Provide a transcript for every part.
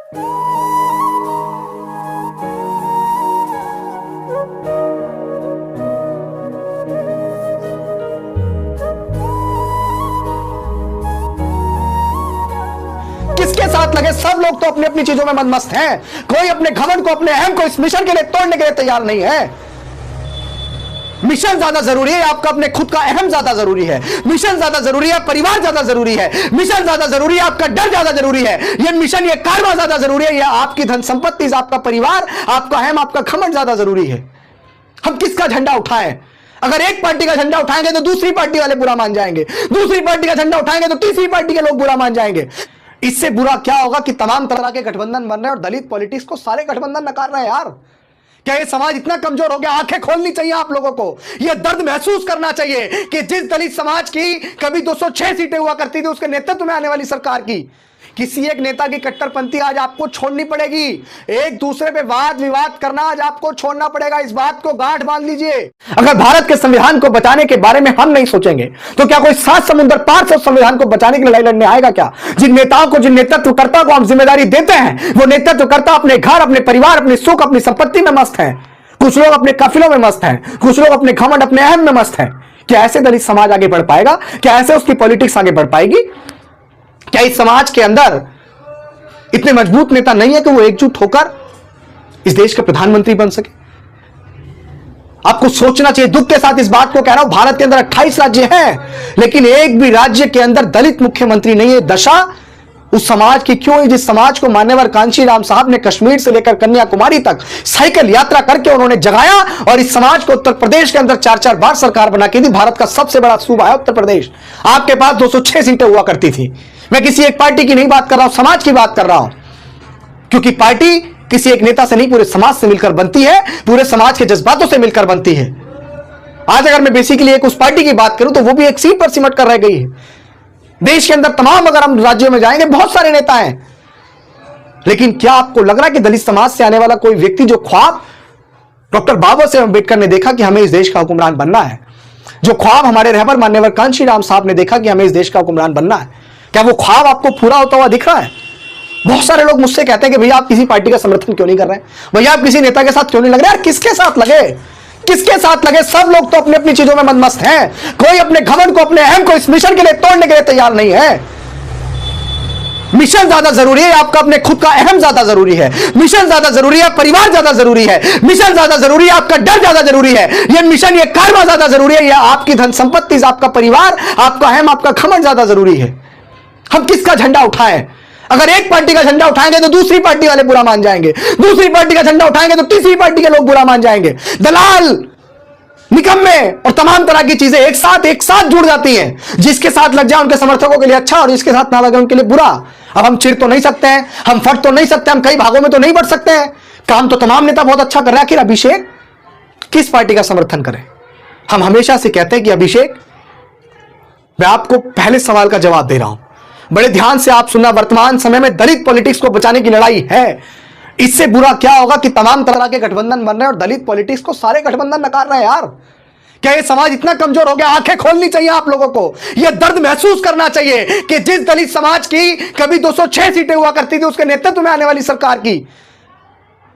किसके साथ लगे? सब लोग तो अपनी अपनी चीजों में मस्त हैं। कोई अपने घमंड को, अपने अहम को इस मिशन के लिए तोड़ने के लिए तैयार नहीं है। मिशन ज्यादा जरूरी है, आपका अपने खुद का अहम ज्यादा जरूरी है। मिशन ज्यादा जरूरी है, परिवार ज्यादा जरूरी है। मिशन ज्यादा जरूरी है, आपका डर ज्यादा जरूरी है। ये मिशन, ये कारवा ज्यादा जरूरी है। ये आपकी धन संपत्ति, आपका परिवार, आपका अहम, आपका घमंड ज्यादा जरूरी है। हम किसका झंडा उठाएं? अगर एक पार्टी का झंडा उठाएंगे तो दूसरी पार्टी वाले बुरा मान जाएंगे, दूसरी पार्टी का झंडा उठाएंगे तो तीसरी पार्टी के लोग बुरा मान जाएंगे। इससे बुरा क्या होगा कि तमाम तरह के गठबंधन बन रहे हैं और दलित पॉलिटिक्स को सारे गठबंधन नकार रहे हैं। यार, क्या ये समाज इतना कमजोर हो गया? आंखें खोलनी चाहिए आप लोगों को। यह दर्द महसूस करना चाहिए कि जिस दलित समाज की कभी 206 सीटें हुआ करती थी, उसके नेतृत्व में आने वाली सरकार की किसी एक नेता की कट्टरपंथी आज आपको छोड़नी पड़ेगी। एक दूसरे पे वाद विवाद करना आज आपको छोड़ना पड़ेगा। इस बात को गांठ बांध लीजिए। अगर भारत के संविधान को बचाने के बारे में हम नहीं सोचेंगे तो क्या कोई 7 समुद्र पार से संविधान को बचाने की लड़ाई लड़ने आएगा क्या? जिन नेताओं को, जिन नेतृत्वकर्ता को हम जिम्मेदारी देते हैं, वो नेतृत्वकर्ता अपने घर, अपने परिवार, अपने सुख, अपनी संपत्ति में मस्त है। कुछ लोग अपने काफिलों में मस्त हैं, कुछ लोग अपने घमंड, अपने अहम में मस्त हैं। क्या ऐसे दलित समाज आगे बढ़ पाएगा? क्या ऐसे उसकी पॉलिटिक्स आगे बढ़ पाएगी? क्या इस समाज के अंदर इतने मजबूत नेता नहीं है कि वो एकजुट होकर इस देश के प्रधानमंत्री बन सके? आपको सोचना चाहिए। दुख के साथ इस बात को कह रहा हूं, भारत के अंदर 28 राज्य हैं, लेकिन एक भी राज्य के अंदर दलित मुख्यमंत्री नहीं है। दशा उस समाज की क्यों है जिस समाज को मान्यवर कांशीराम साहब ने कश्मीर से लेकर कन्याकुमारी तक साइकिल यात्रा करके उन्होंने जगाया और इस समाज को उत्तर प्रदेश के अंदर 4-4 बार सरकार बना के दी। भारत का सबसे बड़ा सूबा है उत्तर प्रदेश। आपके पास 206 सीटें हुआ करती थी। मैं किसी एक पार्टी की नहीं बात कर रहा हूं, समाज की बात कर रहा हूं, क्योंकि पार्टी किसी एक नेता से नहीं, पूरे समाज से मिलकर बनती है, पूरे समाज के जज्बातों से मिलकर बनती है। आज अगर मैं बेसिकली एक उस पार्टी की बात करूं तो वो भी एक सीट पर सिमट कर रह गई है। देश के अंदर तमाम अगर हम राज्यों में जाएंगे, बहुत सारे नेता हैं, लेकिन क्या आपको लग रहा है कि दलित समाज से आने वाला कोई व्यक्ति, जो ख्वाब डॉक्टर बाबा साहेब अम्बेडकर ने देखा कि हमें इस देश का हुक्मरान बनना है, जो ख्वाब हमारे रहबर मान्यवर कांशीराम साहब ने देखा कि हमें इस देश का हुक्मरान बनना है, क्या वो ख्वाब आपको पूरा होता हुआ दिख रहा है? बहुत सारे लोग मुझसे कहते हैं कि भैया आप किसी पार्टी का समर्थन क्यों नहीं कर रहे हैं, भैया आप किसी नेता के साथ क्यों नहीं लग रहे? यार, किसके साथ लगे? किसके साथ लगे? सब लोग तो अपनी अपनी चीजों में मस्त हैं। कोई अपने घमंड को, अपने अहम को इस मिशन के लिए तोड़ने के लिए तैयार नहीं है। मिशन ज्यादा जरूरी है, आपका अपने खुद का अहम ज्यादा जरूरी है। मिशन ज्यादा जरूरी है, परिवार ज्यादा जरूरी है। मिशन ज्यादा जरूरी है, आपका डर ज्यादा जरूरी है। ये मिशन, ये कारवा ज्यादा जरूरी है। ये आपकी धन संपत्ति, आपका परिवार, आपका अहम, आपका घमंड ज्यादा जरूरी है। हम किसका झंडा उठाएं? अगर एक पार्टी का झंडा उठाएंगे तो दूसरी पार्टी वाले बुरा मान जाएंगे, दूसरी पार्टी का झंडा उठाएंगे तो तीसरी पार्टी के लोग बुरा मान जाएंगे। दलाल, निकम्मे और तमाम तरह की चीजें एक साथ जुड़ जाती हैं। जिसके साथ लग जाए उनके समर्थकों के लिए अच्छा और जिसके साथ ना लगे उनके लिए बुरा। अब हम चिर तो नहीं सकते हैं, हम फट तो नहीं सकते, हम कई भागों में तो नहीं बढ़ सकते हैं। काम तो तमाम नेता बहुत अच्छा कर रहे हैं, आखिर अभिषेक किस पार्टी का समर्थन करें? हम हमेशा से कहते हैं कि अभिषेक, मैं आपको पहले सवाल का जवाब दे रहा हूं, बड़े ध्यान से आप सुनना। वर्तमान समय में दलित पॉलिटिक्स को बचाने की लड़ाई है। इससे बुरा क्या होगा कि तमाम तरह के गठबंधन बन रहे हैं और दलित पॉलिटिक्स को सारे गठबंधन नकार रहे हैं। यार, क्या ये समाज इतना कमजोर हो गया? आंखें खोलनी चाहिए आप लोगों को। यह दर्द महसूस करना चाहिए कि जिस दलित समाज की कभी 206 सीटें हुआ करती थी, उसके नेतृत्व में आने वाली सरकार की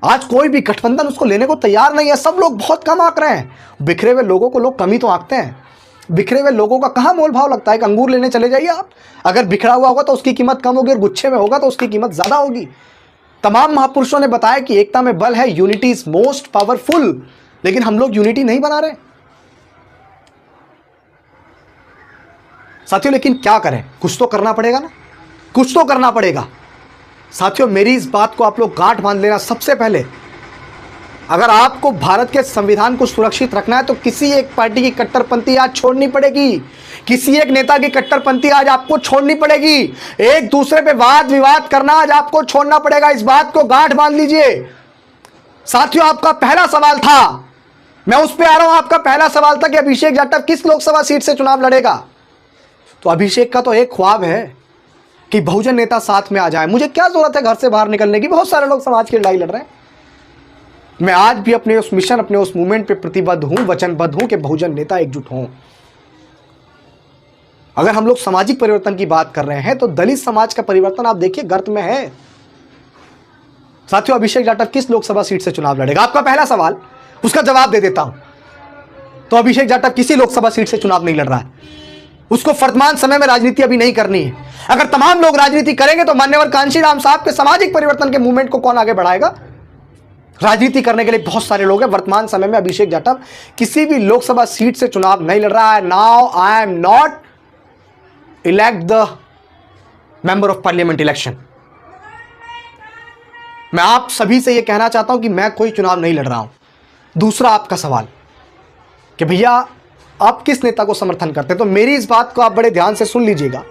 आज कोई भी गठबंधन उसको लेने को तैयार नहीं है। सब लोग बहुत कम आंक रहे हैं। बिखरे हुए लोगों को लोग कमी तो आंकते हैं। बिखरे हुए लोगों का कहां मोल भाव लगता है? एक अंगूर लेने चले जाइए आप, अगर बिखरा हुआ होगा तो उसकी कीमत कम होगी और गुच्छे में होगा तो उसकी कीमत ज्यादा होगी। तमाम महापुरुषों ने बताया कि एकता में बल है, यूनिटी इज मोस्ट पावरफुल, लेकिन हम लोग यूनिटी नहीं बना रहे साथियों। लेकिन क्या करें, कुछ तो करना पड़ेगा ना, कुछ तो करना पड़ेगा साथियों। मेरी इस बात को आप लोग गांठ बांध लेना। सबसे पहले, अगर आपको भारत के संविधान को सुरक्षित रखना है तो किसी एक पार्टी की कट्टरपंथी आज छोड़नी पड़ेगी, किसी एक नेता की कट्टरपंथी आज आपको छोड़नी पड़ेगी। एक दूसरे पे वाद विवाद करना आज आपको छोड़ना पड़ेगा। इस बात को गांठ बांध लीजिए साथियों। आपका पहला सवाल था, मैं उस पे आ रहा हूं। आपका पहला सवाल था कि अभिषेक जाटव किस लोकसभा सीट से चुनाव लड़ेगा। तो अभिषेक का तो एक ख्वाब है कि बहुजन नेता साथ में आ जाए। मुझे क्या जरूरत है घर से बाहर निकलने की? बहुत सारे लोग समाज की लड़ाई लड़ रहे हैं। मैं आज भी अपने उस मिशन, अपने उस मूवमेंट पे प्रतिबद्ध हूं, वचनबद्ध हूं कि बहुजन नेता एकजुट हों। अगर हम लोग सामाजिक परिवर्तन की बात कर रहे हैं तो दलित समाज का परिवर्तन आप देखिए गर्त में है। साथियों, अभिषेक जाटव किस लोकसभा सीट से चुनाव लड़ेगा? आपका पहला सवाल, उसका जवाब दे देता हूं। तो अभिषेक जाटव किसी लोकसभा सीट से चुनाव नहीं लड़ रहा है। उसको वर्तमान समय में राजनीति अभी नहीं करनी है। अगर तमाम लोग राजनीति करेंगे तो मान्यवर कांशीराम साहब के सामाजिक परिवर्तन के मूवमेंट को कौन आगे बढ़ाएगा? राजनीति करने के लिए बहुत सारे लोग हैं। वर्तमान समय में अभिषेक जाटव किसी भी लोकसभा सीट से चुनाव नहीं लड़ रहा है। Now I am not elect the member of parliament election. मैं आप सभी से यह कहना चाहता हूं कि मैं कोई चुनाव नहीं लड़ रहा हूं। दूसरा आपका सवाल कि भैया आप किस नेता को समर्थन करते हैं, तो मेरी इस बात को आप बड़े ध्यान से सुन लीजिएगा।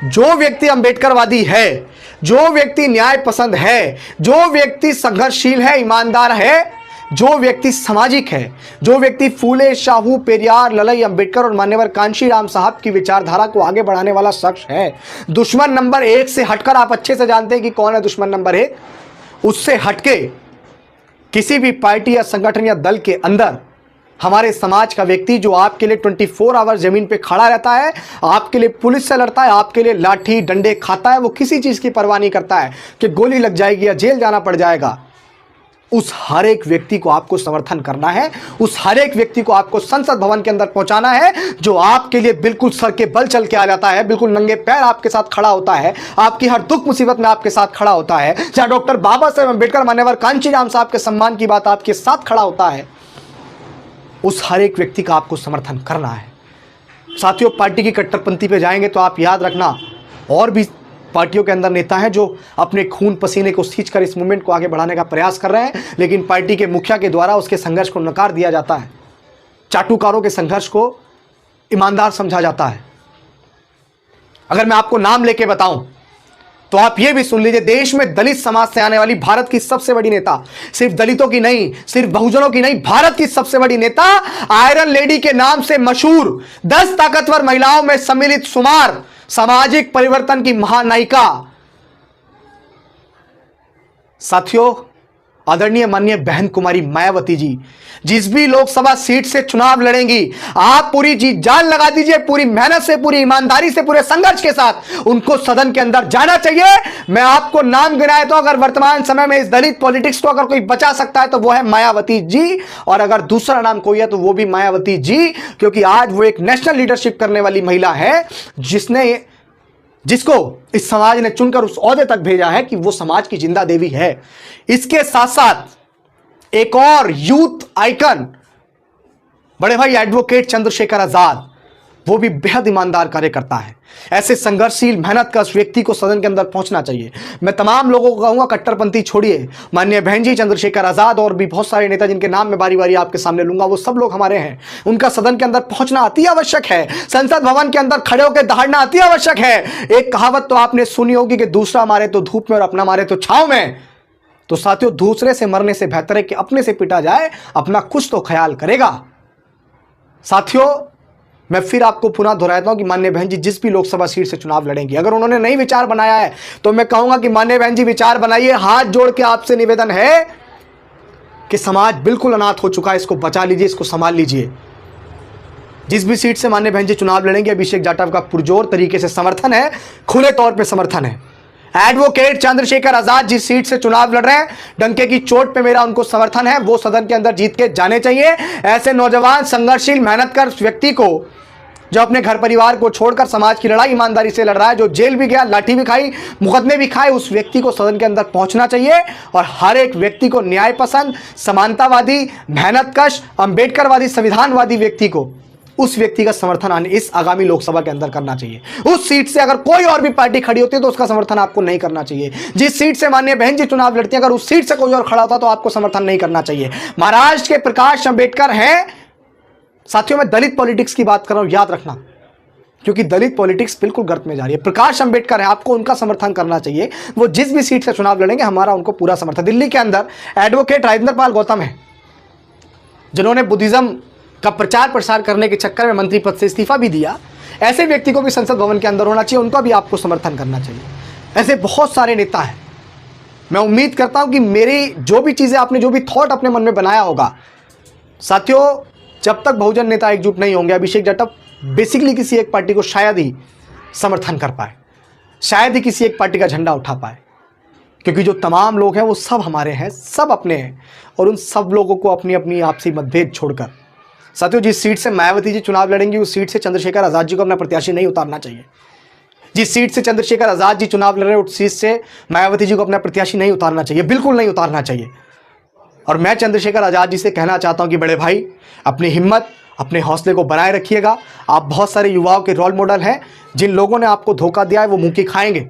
जो व्यक्ति अंबेडकरवादी है, जो व्यक्ति न्याय पसंद है, जो व्यक्ति संघर्षशील है, ईमानदार है, जो व्यक्ति सामाजिक है, जो व्यक्ति फूले, शाहू, पेरियार, ललई, अंबेडकर और मान्यवर कांशीराम साहब की विचारधारा को आगे बढ़ाने वाला शख्स है, दुश्मन नंबर 1 से हटकर, आप अच्छे से जानते हैं कि कौन है दुश्मन नंबर 1, उससे हटके किसी भी पार्टी या संगठन या दल के अंदर हमारे समाज का व्यक्ति जो आपके लिए 24 आवर जमीन पे खड़ा रहता है, आपके लिए पुलिस से लड़ता है, आपके लिए लाठी डंडे खाता है, वो किसी चीज की परवाह नहीं करता है कि गोली लग जाएगी या जेल जाना पड़ जाएगा, उस हर एक व्यक्ति को आपको समर्थन करना है। उस हर एक व्यक्ति को आपको संसद भवन के अंदर पहुंचाना है, जो आपके लिए बिल्कुल सर के बल चल के आ जाता है, बिल्कुल नंगे पैर आपके साथ खड़ा होता है, आपकी हर दुख मुसीबत में आपके साथ खड़ा होता है। चाहे डॉक्टर बाबा साहेब अम्बेडकर, मान्यवर कांशीराम साहब के सम्मान की बात आपके साथ खड़ा होता है, उस हर एक व्यक्ति का आपको समर्थन करना है। साथियों, पार्टी की कट्टरपंथी पे जाएंगे तो आप याद रखना, और भी पार्टियों के अंदर नेता हैं जो अपने खून पसीने को सींचकर इस मूवमेंट को आगे बढ़ाने का प्रयास कर रहे हैं, लेकिन पार्टी के मुखिया के द्वारा उसके संघर्ष को नकार दिया जाता है। चाटुकारों के संघर्ष को ईमानदार समझा जाता है। अगर मैं आपको नाम लेके बताऊं तो आप ये भी सुन लीजिए, देश में दलित समाज से आने वाली भारत की सबसे बड़ी नेता, सिर्फ दलितों की नहीं, सिर्फ बहुजनों की नहीं, भारत की सबसे बड़ी नेता, आयरन लेडी के नाम से मशहूर 10 ताकतवर महिलाओं में सम्मिलित शुमार, सामाजिक परिवर्तन की महानायिका, साथियों आदरणीय माननीय बहन कुमारी मायावती जी जिस भी लोकसभा सीट से चुनाव लड़ेंगी, आप पूरी जी जान लगा दीजिए, पूरी मेहनत से, पूरी ईमानदारी से, पूरे संघर्ष के साथ उनको सदन के अंदर जाना चाहिए। मैं आपको नाम गिनाए तो अगर वर्तमान समय में इस दलित पॉलिटिक्स को अगर कोई बचा सकता है तो वो है मायावती जी, और अगर दूसरा नाम कोई है तो वो भी मायावती जी, क्योंकि आज वो एक नेशनल लीडरशिप करने वाली महिला है जिसको इस समाज ने चुनकर उस ओहदे तक भेजा है कि वो समाज की जिंदा देवी है। इसके साथ साथ एक और यूथ आइकन बड़े भाई एडवोकेट चंद्रशेखर आजाद, वो भी बेहद ईमानदार कार्यकर्ता है। ऐसे संघर्षशील मेहनत का उस व्यक्ति को सदन के अंदर पहुंचना चाहिए। मैं तमाम लोगों को कहूंगा, कट्टरपंथी छोड़िए, माननीय बहन जी चंद्रशेखर आजाद और भी बहुत सारे नेता जिनके नाम मैं बारी बारी आपके सामने लूंगा, वो सब लोग हमारे हैं, उनका सदन के अंदर पहुंचना अति आवश्यक है। संसद भवन के अंदर खड़े होकर दहाड़ना अति आवश्यक है। एक कहावत तो आपने सुनी होगी कि दूसरा मारे तो धूप में और अपना मारे तो छांव में। तो साथियों, दूसरे से मरने से बेहतर है कि अपने से पिटा जाए, अपना कुछ तो ख्याल करेगा। साथियों, मैं फिर आपको पुनः दोहराता हूं कि माननीय बहन जी जिस भी लोकसभा सीट से चुनाव लड़ेंगी, अगर उन्होंने नई विचार बनाया है तो मैं कहूंगा कि माननीय बहन जी विचार बनाइए। हाथ जोड़ के आपसे निवेदन है कि समाज बिल्कुल अनाथ हो चुका है, इसको बचा लीजिए, इसको संभाल लीजिए। जिस भी सीट से माननीय बहन जी चुनाव लड़ेंगे, अभिषेक जाटव का पुरजोर तरीके से समर्थन है, खुले तौर पर समर्थन है। एडवोकेट चंद्रशेखर आजाद जिस सीट से चुनाव लड़ रहे हैं, डंके की चोट पे मेरा उनको समर्थन है, वो सदन के अंदर जीत के जाने चाहिए। ऐसे नौजवान संघर्षशील मेहनत कर व्यक्ति को, जो अपने घर परिवार को छोड़कर समाज की लड़ाई ईमानदारी से लड़ रहा है, जो जेल भी गया, लाठी भी खाई, मुकदमे भी खाए, उस व्यक्ति को सदन के अंदर पहुंचना चाहिए। और हर एक व्यक्ति को न्याय पसंद, समानतावादी, मेहनतकश, अंबेडकरवादी, संविधानवादी व्यक्ति को, उस व्यक्ति का समर्थन इस आगामी लोकसभा के अंदर करना चाहिए। उस सीट से अगर कोई और भी पार्टी खड़ी होती है तो उसका समर्थन आपको नहीं करना चाहिए। जिस सीट से माननीय बहन जी चुनाव लड़ती है, अगर उस सीट से कोई और खड़ा होता तो आपको समर्थन नहीं करना चाहिए। महाराष्ट्र के प्रकाश अंबेडकर हैं। साथियों, मैं दलित पॉलिटिक्स की बात कर रहा हूं, याद रखना, क्योंकि दलित पॉलिटिक्स बिल्कुल गर्त में जा रही है। प्रकाश अंबेडकर है, आपको उनका समर्थन करना चाहिए। वो जिस भी सीट से चुनाव लड़ेंगे, हमारा उनको पूरा समर्थन। दिल्ली के अंदर एडवोकेट राजेंद्र पाल गौतम है, जिन्होंने बुद्धिज्म का प्रचार प्रसार करने के चक्कर में मंत्री पद से इस्तीफा भी दिया। ऐसे व्यक्ति को भी संसद भवन के अंदर होना चाहिए, उनका भी आपको समर्थन करना चाहिए। ऐसे बहुत सारे नेता हैं। मैं उम्मीद करता हूं कि मेरी जो भी चीज़ें, आपने जो भी थॉट अपने मन में बनाया होगा, साथियों, जब तक बहुजन नेता एकजुट नहीं होंगे, अभिषेक जाटव बेसिकली किसी एक पार्टी को शायद ही समर्थन कर पाए, शायद ही किसी एक पार्टी का झंडा उठा पाए, क्योंकि जो तमाम लोग हैं वो सब हमारे हैं, सब अपने हैं, और उन सब लोगों को अपनी अपनी आपसी मतभेद छोड़कर, साथियों जिस सीट से मायावती जी चुनाव लड़ेंगी उस सीट से चंद्रशेखर आज़ाद जी को अपना प्रत्याशी नहीं उतारना चाहिए। जिस सीट से चंद्रशेखर आज़ाद जी चुनाव लड़ रहे हैं उस सीट से मायावती जी को अपना प्रत्याशी नहीं उतारना चाहिए, बिल्कुल नहीं उतारना चाहिए। और मैं चंद्रशेखर आज़ाद जी से कहना चाहता हूं कि बड़े भाई, अपनी हिम्मत, अपने हौसले को बनाए रखिएगा। आप बहुत सारे युवाओं के रोल मॉडल हैं। जिन लोगों ने आपको धोखा दिया है वो मुंह की खाएंगे,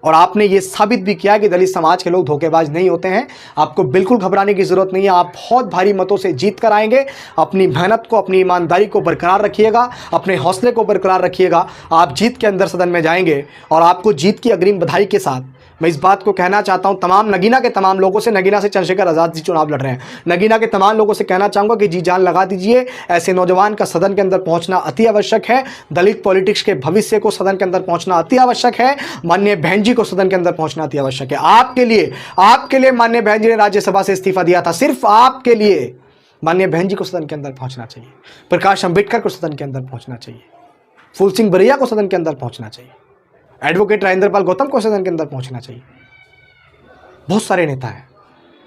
और आपने ये साबित भी किया कि दलित समाज के लोग धोखेबाज नहीं होते हैं। आपको बिल्कुल घबराने की जरूरत नहीं है, आप बहुत भारी मतों से जीत कर आएंगे। अपनी मेहनत को, अपनी ईमानदारी को बरकरार रखिएगा, अपने हौसले को बरकरार रखिएगा। आप जीत के अंदर सदन में जाएंगे, और आपको जीत की अग्रिम बधाई के साथ मैं इस बात को कहना चाहता हूं तमाम नगीना के तमाम लोगों से, नगीना से चंद्रशेखर आज़ाद जी चुनाव लड़ रहे हैं, नगीना के तमाम लोगों से कहना चाहूँगा कि जी जान लगा दीजिए। ऐसे नौजवान का सदन के अंदर पहुंचना अति आवश्यक है। दलित पॉलिटिक्स के भविष्य को सदन के अंदर पहुंचना अति आवश्यक है। माननीय बहन जी को सदन के अंदर पहुंचना अति आवश्यक है। आपके लिए माननीय बहन जी ने राज्यसभा से इस्तीफा दिया था, सिर्फ आपके लिए माननीय बहन जी को सदन के अंदर पहुंचना चाहिए। प्रकाश अंबेडकर को सदन के अंदर पहुंचना चाहिए। फूल सिंह बरैया को सदन के अंदर पहुंचना चाहिए। एडवोकेट राजेंद्रपाल गौतम को सदन के अंदर पहुंचना चाहिए। बहुत सारे नेता हैं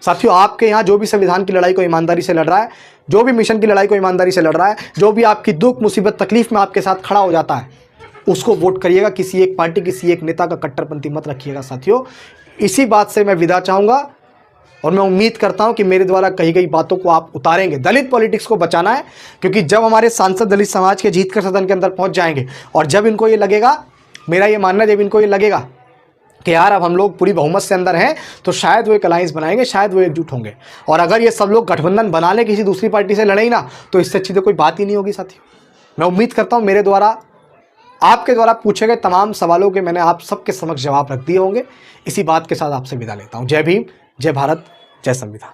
साथियों। आपके यहाँ जो भी संविधान की लड़ाई को ईमानदारी से लड़ रहा है, जो भी मिशन की लड़ाई को ईमानदारी से लड़ रहा है, जो भी आपकी दुख मुसीबत तकलीफ में आपके साथ खड़ा हो जाता है, उसको वोट करिएगा। किसी एक पार्टी, किसी एक नेता का कट्टरपंथी मत रखिएगा साथियों। इसी बात से मैं विदा चाहूँगा, और मैं उम्मीद करता हूं कि मेरे द्वारा कही गई बातों को आप उतारेंगे। दलित पॉलिटिक्स को बचाना है, क्योंकि जब हमारे सांसद दलित समाज के जीत कर सदन के अंदर पहुंच जाएंगे, और जब इनको ये लगेगा, मेरा ये मानना, जब इनको ये लगेगा कि यार अब हम लोग पूरी बहुमत से अंदर हैं, तो शायद वो एक अलायंस बनाएंगे, शायद वो एकजुट होंगे। और अगर ये सब लोग गठबंधन बना लें, किसी दूसरी पार्टी से लड़े ही ना, तो इससे अच्छी तो कोई बात ही नहीं होगी साथियों। मैं उम्मीद करता हूँ मेरे द्वारा, आपके द्वारा पूछे गए तमाम सवालों के मैंने आप सबके समक्ष जवाब रख दिए होंगे। इसी बात के साथ आपसे विदा लेता हूँ। जय भीम, जय भारत, जय संविधान।